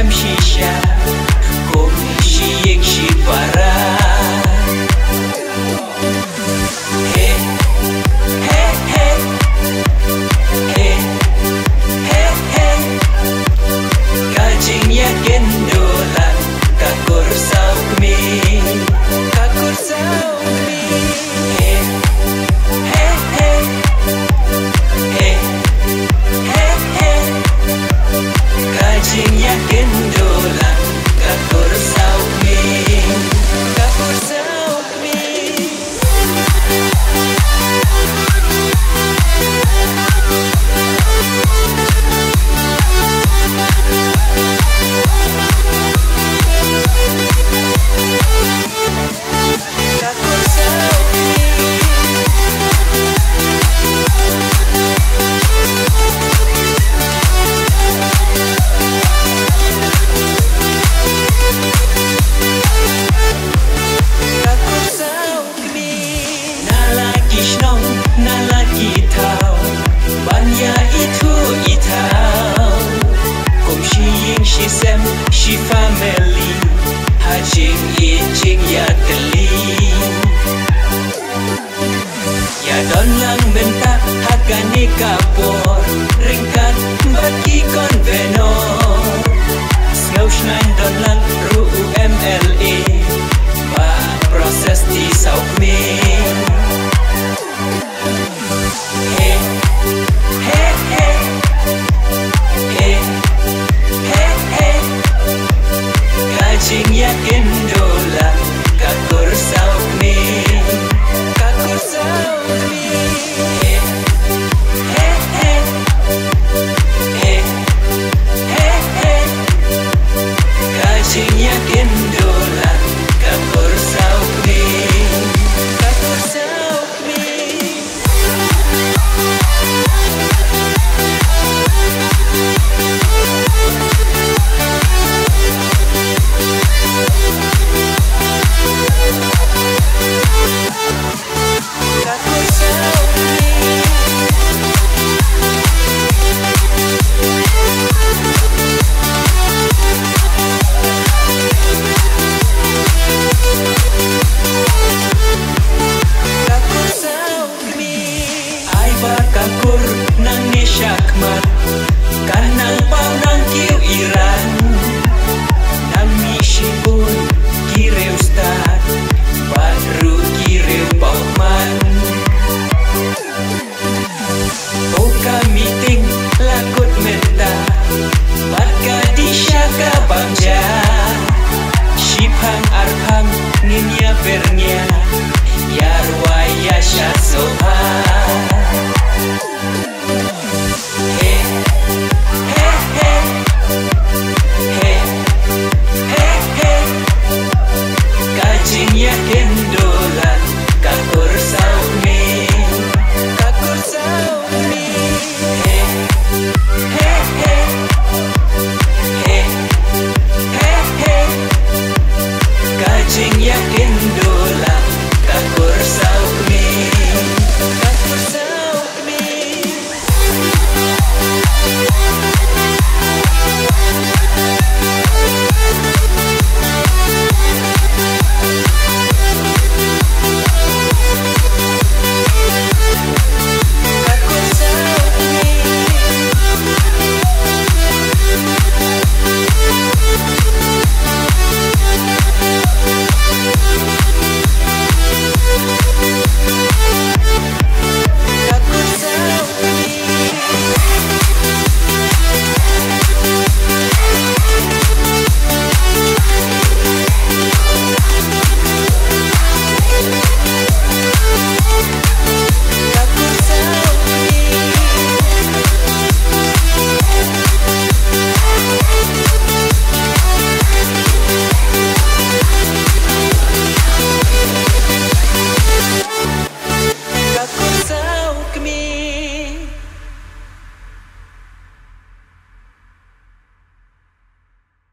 em shisha kom shi yek shi para hey hey hey hey hey hey kajing ya gendolan kakur saumi hey hey hey hey hey hey kajing ya gendolan kakur saumi She sem, she family, hajing ijing ya teli. Ya don lang benta hakani kapor, ringkat bagi konvenor. Snow shine don lang ru UMLA, ba proses di saukmi. Hey, hey, hey, hey. Kajing ya gendola kakur saumi hey hey hey hey hey hey kajing ya gendola kakur saumi kakur nang ni syakmat kanang pau nang kiu iran nang mi shipun kireu stad badru kireu pauman oka meeting lakut menta badka di syaka bangja shipang arham ninya bernya